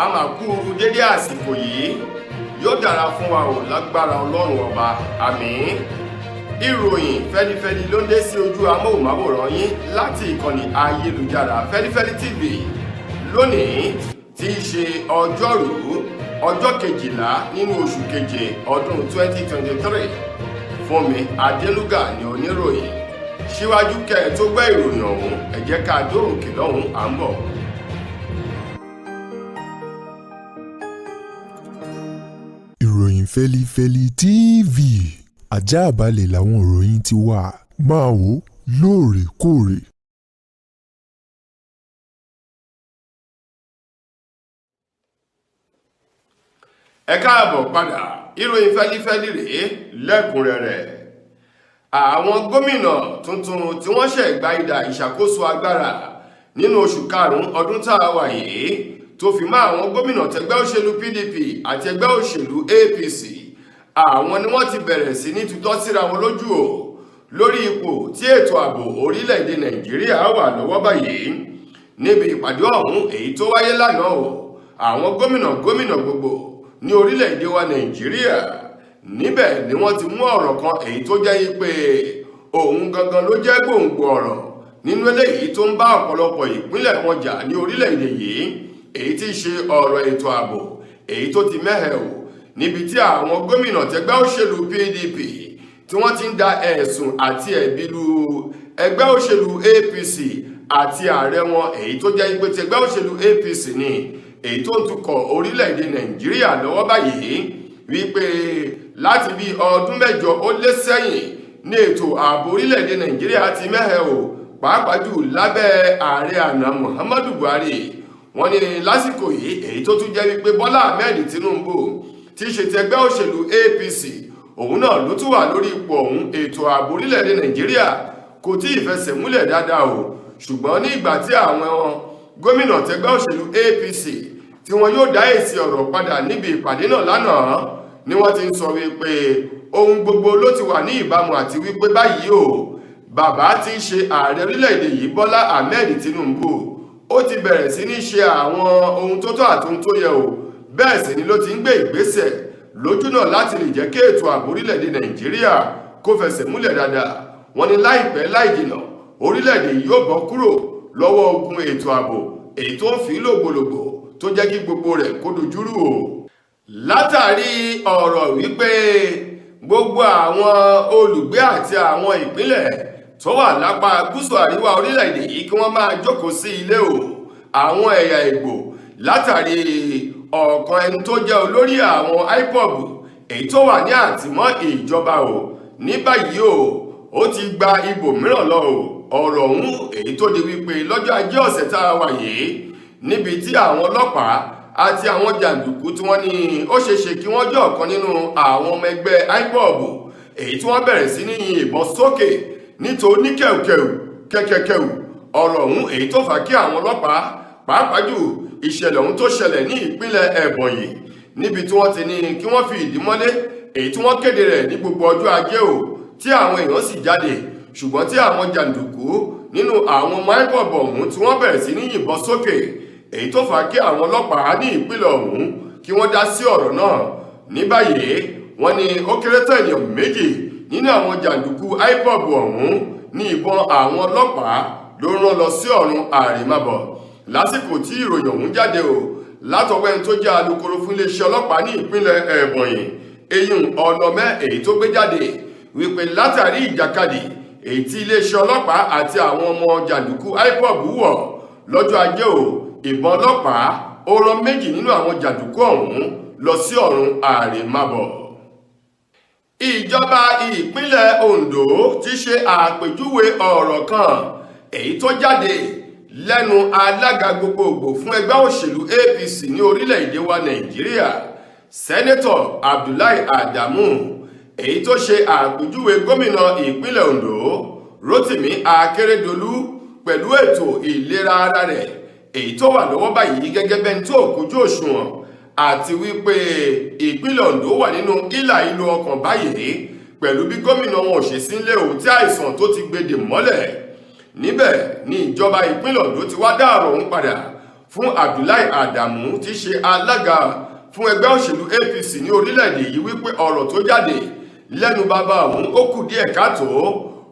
a máa kú dédé àsìkò yìí yóò dára fún wa ò lágbára Ọlọ́run ọba àmín. Ìròyìn fẹ́lifẹ́li ló ń dé sí ojú amóhùnmáwòrán yín láti ìkànnì ayélujára Feli-feli TV lónìí tí í ṣe ọjọ́rú ọjọ́ 12 nínú oṣù keje ọdún 2023. Fúnmi Adélúgà ni oníròyìn. Síwájú kẹ́ tó gbọ́ ìròyìn ọ̀hún ẹ jẹ́ ká dóòkè lọ́hùn à ń bọ̀. Ìròyìn Feli-feli TV àjààbálẹ̀ làwọn ìròyìn ti wà máa wò lóòrèkóòrè. Ẹ káàbọ̀ padà, ìròyìn Feli-feli rèé lẹ́kùnrẹ́rẹ́. Àwọn gómìnà tuntun tí wọ́n ṣẹ̀ gba idà ìṣàkóso agbára nínú oṣù karùn-ún ọdún tá a wà yìí tó fi mọ́ àwọn gómìnà tẹgbẹ́ òṣèlú PDP àti ẹgbẹ́ òṣèlú APC, àwọn ni wọ́n ti bẹ̀rẹ̀ sí ní tutọ́ síra wọn lójú o lórí ipò tí ètò ààbò orílẹ̀-èdè Nàìjíríà wà lọ́wọ́ báyìí. Níbi ìpàdé ọ̀hún èyí tó wáyé lánàá o, àwọn gómìnà gbogbo ní orílẹ̀-èdè wa Nàìjíríà níbẹ̀ ni wọ́n ti mú ọ̀rọ̀ kan èyí tó jẹ́ pé òun gangan ló jẹ́ gbòǹgbò ọ̀rọ̀ nínú eléyìí tó ń bá ọ̀pọ̀lọpọ̀ ìpínlẹ̀ wọn jà ní orílẹ̀-èdè yìí, èyí tí í ṣe ọ̀rọ̀ ètò ààbò èyí tó ti mẹ́hẹ̀ o, níbi tí àwọn gómìnà tẹgbẹ́ òṣèlú PDP tí wọ́n ti ń da ẹ̀sùn àti ẹ̀bi lu ẹgbẹ́ òṣèlú APC àti ààrẹ wọn èyí tó jẹ́ pé tẹgbẹ́ òṣèlú APC ni èyí tó ń tukọ̀ orílẹ̀-èdè Nàìjíríà lọ́wọ́ báyìí, wípé láti bí ọdún 8 ó lé sẹ́yìn ní ètò ààbò orílẹ̀-èdè Nàìjíríà ti mẹ́hẹ̀ o, pàápàá jù lábẹ́ ààrẹ àná Muhammadu Buhari. Wọ́n ní lásìkò yìí èyí tó tún jẹ́ wípé Bọ́lá Ahmed Tinubu tí í ṣe tẹgbẹ́ òṣèlú APC òun náà ló tún wà lórí ipò ọ̀hún, ètò ààbò orílẹ̀-èdè Nàìjíríà kò tí ì fẹsẹ̀ múlẹ̀ dáadáa o, ṣùgbọ́n ní ìgbà tí àwọn gómìnà tẹgbẹ́ òṣèlú APC tí wọn yóò dá èsì ọ̀rọ̀ padà níbi ìpàdé náà lánàá ni wọ́n ti ń sọ wípé ohun gbogbo ló ti wà ní ìbámu àti wípé báyìí o bàbá tí í ṣe ààrẹ orílẹ̀-èdè yìí Bọ́lá Ahmed Tinubu ó ti bẹ̀rẹ̀ sí ní ṣe àwọn ohun tó tọ́ àti ohun tó yẹ o, bẹ́ẹ̀ sì ni ló ti ń gbé ìgbésẹ̀ lójúnà láti lè jẹ́ kí ètò ààbò orílẹ̀-èdè Nàìjíríà kó fẹsẹ̀ múlẹ̀ dáadáa. Wọ́n ní láìpẹ́ láìjìnà orílẹ̀-èdè yìí yóò bọ́ kúrò lọ́wọ́ ogun ètò ààbò èyí tó ń fi lògbòlògbò tó jẹ́ kí gbogbo rẹ̀ kó dojúrú o. Látàrí ọ̀rọ̀ wípé gbogbo àwọn olùgbé àti àwọn ìpínlẹ̀ tó wà lápá gúúsù àríwá orílẹ̀-èdè yìí kí wọ́n máa jókòó sí ilé o, àwọn ẹ̀yà Ìgbò látàrí ọ̀kan ẹni tó jẹ́ olórí àwọn IPOB èyí tó wà ní àtìmọ́ ìjọba o, ní báyìí ó ti gba ibòmíràn lọ o. Ọ̀rọ̀ ọ̀hún èyí tó di wípé lọ́jọ́ Ajé ọ̀sẹ̀ tá a wà yìí níbi tí àwọn ọlọ́pàá àti àwọn jàǹdùkú tí wọ́n ní ó ṣeéṣe kí wọ́n jẹ́ ọ̀kan nínú àwọn ọmọ ẹgbẹ́ IPOB èyí tí wọ́n bẹ̀rẹ̀ sí ní yin ìbọn sókè nítorí ní kẹ̀kẹ̀kẹ̀ù. Ọ̀rọ̀ ọ̀hún èyí tó fà kí àwọn ọlọ́pàá pàápàá jù ìṣẹ̀lẹ̀ ọ̀hún tó ṣẹlẹ̀ ní ìpínlẹ̀ EBONYI níbi tí wọ́n ti ní kí wọ́n fi ìdí mọ́lé èyí tí wọ́n kéde rẹ̀ ní gbogbo ọjọ́ Ajé o, tí àwọn èèyàn sì jáde, ṣùgbọ́n tí àwọn jàǹdùkú nínú àwọn ọmọ IPOB ọ̀hún tí wọ́n bẹ̀rẹ̀ sí ní yìnbọn sókè èyí tó fà kí àwọn ọlọ́pàá ní ìpínlẹ̀ ọ̀hún kí wọ́n dá sí ọ̀rọ̀ náà. Ní báyìí wọ́n ní ó kéré tán ènìyàn 2 nínú àwọn jàǹdùkú IPOB ọ̀hún ní ìbọn àwọn ọlọ́pàá ló rán lọ sí ọ̀run àrèmábọ̀. Lásìkò tí ìròyìn ọ̀hún jáde o látọwọ́ ẹni tó jẹ́ alukoro fún iléeṣẹ́ ọlọ́pàá ní ìpínlẹ̀ EBONYI eyín ọlọ́mẹ́ èyí tó gbé jáde wípé látàrí ìjàkadì èyí tí iléeṣẹ́ ọlọ́pàá àti àwọn ọmọ jàǹdùkú IPOB wọ̀ lọ́jọ́ Ajé o, ìbọn ọlọ́pàá ó rán 2 nínú àwọn jàǹdùkú ọ̀hún lọ sí ọ̀run àrèmábọ̀. Ìjọba ìpínlẹ̀ Ondo ti ṣe àpèjúwe ọ̀rọ̀ kan èyí tó jáde lẹ́nu alága gbogbogbò fún ẹgbẹ́ òṣèlú APC ní orílẹ̀-èdè wa Nàìjíríà, Sẹ́nẹ́tọ̀ Abdullahi Adamu, èyí tó ṣe àpèjúwe gómìnà ìpínlẹ̀ Ondo Rotimi Akeredolu pẹ̀lú ètò ìlera ara rẹ̀ èyí tó wà lọ́wọ́ báyìí gẹ́gẹ́ bẹ́ni tó kójú òṣùwọ̀n, àti wípé ìpínlẹ̀ Ondo wà nínú ìlà-ìlò ọkàn báyìí pẹ̀lú bí gómìnà wọn ò ṣe sí nílé òun tí àìsàn tó ti gbèdè mọ́lẹ̀. Níbẹ̀ ni ìjọba ìpínlẹ̀ Ondo ti wá dá ọ̀rọ̀ ọ̀hún padà. fún Abdullahi Adamu tí ṣe alága fún ẹgbẹ́ òṣèlú APC ní orílẹ̀-èdè yìí wípé ọ̀rọ̀ tó jáde lẹ́nu bàbá òun ó kù díẹ̀ káàtó,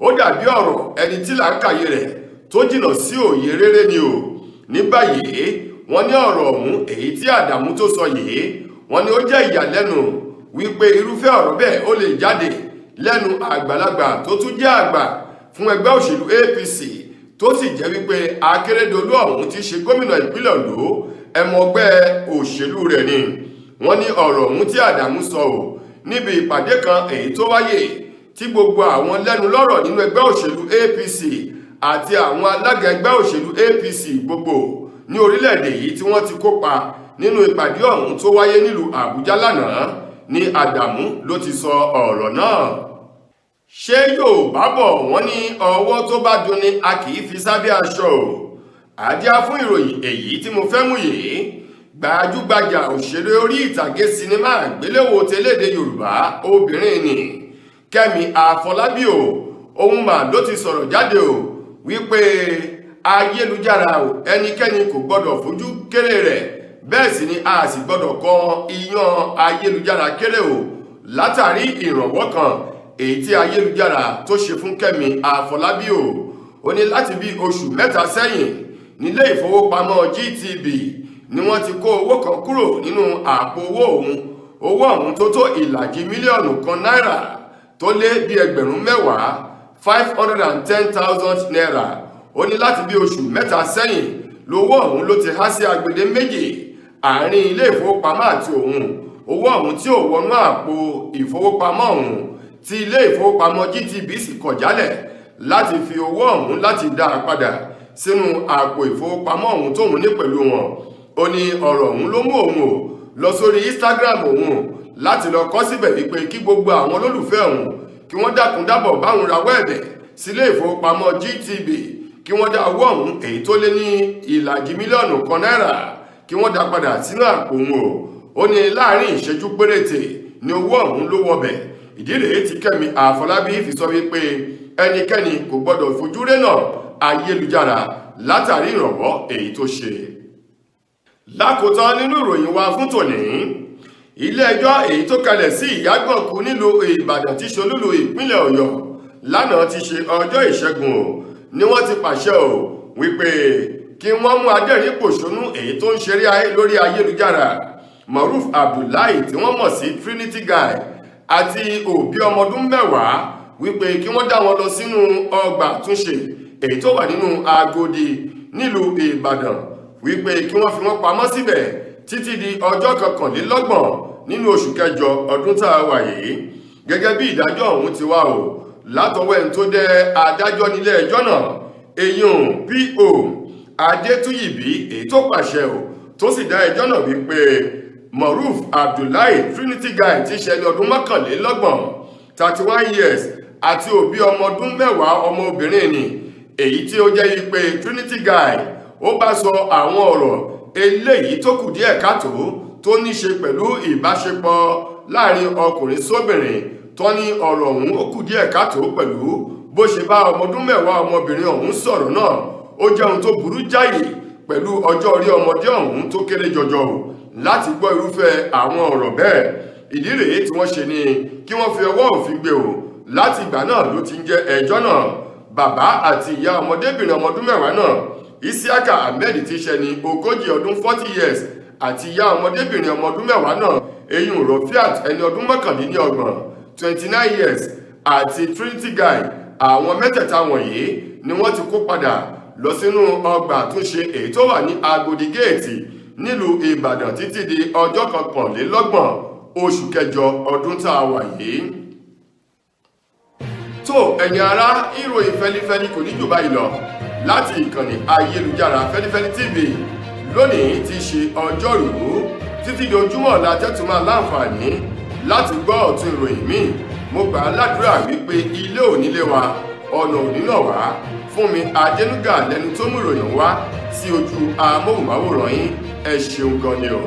ó dàbí ọ̀rọ̀ ẹni tí làákàyè rẹ̀ tó jìnnà sí òye rere ni o. Ní báyìí wọ́n ní ọ̀rọ̀ ọ̀hún èyí tí Adamu tó sọ yìí, wọ́n ní ó jẹ́ ìyàlẹ́nu wípé irúfẹ́ ọ̀rọ̀ bẹ́ẹ̀ ó lè jáde lẹ́nu àgbàlagbà tó tún jẹ́ àgbà fún ẹgbẹ́ òṣèlú APC tó sì jẹ́ wípé Akérédolú ọ̀hún ti ṣe gómìnà ìpínlẹ̀ Ondo ẹmọ ẹgbẹ́ òṣèlú rẹ̀ ni. Wọ́n ní ọ̀rọ̀ ọ̀hún tí Adamu sọ ò níbi ìpàdé kan èyí tó wáyé tí gbogbo àwọn lẹ́nu lọ́rọ̀ nínú ẹgbẹ́ òṣèlú APC àti àwọn alága ẹgbẹ́ òṣèlú APC gbogbo ní orílẹ̀-èdè yìí tí wọ́n ti kópa nínú ìpàdé ọ̀hún tó wáyé nílùú Àbújá lánàá ní Adamu ló ti sọ ọ̀rọ̀ náà. Ṣé Yorùbá bọ̀ wọ́n ní ọwọ́ tó bá dunni a kì í fi sábẹ́ aṣọ o. Àdíá fún ìròyìn èyí tí mo fẹ́ mú yìí, gbajúgbajà òṣèré orí ìtàgé sinimá àgbéléwò tẹlédè Yorùbá obìnrin ni Kẹ́mi Àfọlábí o, òun mà ló ti sọ̀rọ̀ jáde o wípé ayélujára o ẹnikẹ́ni kò gbọ́dọ̀ fojú kéré rẹ̀, bẹ́ẹ̀ sì ni a sì gbọ́dọ̀ kọ iyán ayélujára kéré o látàrí ìrànwọ́ kan èyí tí ayélujára tó ṣe fún Kẹ́mi Àfọlábí o. Ó ní láti bí oṣù mẹ́ta sẹ́yìn nílé ìfowópamọ́ GTB ni wọ́n ti kó owó kan kúrò nínú àpò owó ọ̀hún tó tó ìlàjì mílíọ̀nù kan náírà tó lé bí ẹgbẹ̀rún mẹ́wàá 510,000 naira. Ó ní láti bí oṣù mẹ́ta sẹ́yìn lówó ọ̀hún ló ti há sí agbede méjì àárín ilé ìfowópamọ́ àti òun. Owó ọ̀hún tí ò wọnú àpò ìfowópamọ́ ọ̀hún tí ilé ìfowópamọ́ GTB sì kọ̀ jálẹ̀ láti fi owó ọ̀hún láti dá a padà sínú àpò ìfowópamọ́ ọ̀hún tóun ní pẹ̀lú wọn. Ó ní ọ̀rọ̀ ọ̀hún ló mú òun ò lọ sórí Instagram òun láti lọ kọ síbẹ̀ wípé kí gbogbo àwọn olólùfẹ́ òun kí wọ́n dákun dábọ̀ báwọn rawọ́ ẹ̀bẹ̀ sílé ìfowópamọ́ GTB kí wọ́n dá owó ọ̀hún èyí tó lé ní ìlàjì mílíọ̀nù kan náírà kí wọ́n dá padà sínú àpò òun o. Ó ní láàrin ìṣẹ́jú péréte ni owó ọ̀hún ló wọbẹ̀. Ìdí rèé tí Kẹ́mi Àfọlábí fi sọ wípé ẹnikẹ́ni kò gbọ́dọ̀ fojú rénà ayélujára látàrí ìrànwọ́ èyí tó ṣe. Lákòótán nínú ìròyìn wa fún tòní, ilé-ẹjọ́ èyí tó kalẹ̀ sí Ìyágànkù nílùú Ìbàdàn tí ṣolúlu ìpínlẹ̀ Ọ̀yọ́ lánàá ti ṣe ọjọ́ ìṣẹ́gun o ni wọ́n ti pàṣẹ o wípé kí wọ́n mú adẹ́rìn-pòṣónú èyí tó ń ṣeré lórí ayélujára Maruf Abdullahi tí wọ́n mọ̀ sí Trinity Guy àti òbí ọmọ ọdún 10 wípé kí wọ́n dá wọn lọ sínú ọgbà àtúnṣe èyí tó wà nínú Agodi nílùú Ìbàdàn wípé kí wọ́n fi wọ́n pamọ́ síbẹ̀ títí di ọjọ́ 21 nínú oṣù kẹjọ ọdún tá a wà yìí. Gẹ́gẹ́ bí ìdájọ́ ọ̀hún ti wá o látọwọ́ ẹni tó jẹ́ adájọ́ nílé ẹjọ́ náà èyàn P.O. Adétúyìbí èyí tó pàṣẹ o tó sì dá ẹjọ́ náà wípé Maruf Abdullahi Trinity Guy ti ṣe ẹni ọdún 31 31 years àti òbí ọmọ ọdún 10 ọmọ obìnrin ni èyí tí ó jẹ́ wípé Trinity Guy ó bá sọ àwọn ọ̀rọ̀ eléyìí tó kù díẹ̀ káàtó tó ní ṣe pẹ̀lú ìbáṣepọ̀ láàrin ọkùnrin sóbìnrin tó ní ọ̀rọ̀ ọ̀hún ó kù díẹ̀ káàtó pẹ̀lú bó ṣe bá ọmọ ọdún 10 ọmọbìnrin ọ̀hún sọ̀rọ̀ náà. Ó jẹ́ ohun tó burú jáyè pẹ̀lú ọjọ́ orí ọmọdé ọ̀hún tó kéré jọjọ o láti gbọ́ irúfẹ́ àwọn ọ̀rọ̀ bẹ́ẹ̀. Ìdí rèé tí wọ́n ṣe ni kí wọ́n fi ọwọ́ òfin gbé o. Láti ìgbà náà ló ti ń jẹ́ ẹjọ́ náà. Bàbá àti ìyá ọmọdébìnrin ọmọ ọdún 10 náà Isiaka Ahmed ti ṣe ní 40 years àti ìyá ọmọdébìnrin ọmọ ọdún 10 náà eyín Rofiat ẹni ọdún 29 29 years àti Trinity Guy. Àwọn mẹ́tẹ̀ẹ̀ta wọ̀nyí ni wọ́n ti kó padà lọ sínú ọgbà àtúnṣe èyí tó wà ní Agodi Géètì nílùú Ìbàdàn títí di ọjọ́ 21 oṣù kẹjọ ọdún tá a wà yìí. Tó ẹ̀yin ará, ìròyìn fẹ́lifẹ́li kò ní jù báyìí lọ láti ìkànnì ayélujára Feli-feli TV lónìí ti ṣe ọjọ́rú títí di ojúmọ́ ọ̀la tẹ́tùmá láǹfààní láti gbọ́ ọ̀tún ìròyìn míì. Mo gbà á ládùúrà wípé ilé ònílé wa ọ̀nà ònínà wá. Fúnmi Adénúgà lẹni tó mú ìròyìn wá sí ojú amóhùnmáwòrán yín. Ẹ ṣeun gan ni o.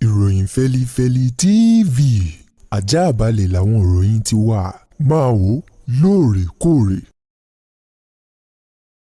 Ìròyìn Feli-feli TV àjààbálẹ̀ làwọn ìròyìn ti wà máa wò lóòrèkóòrè.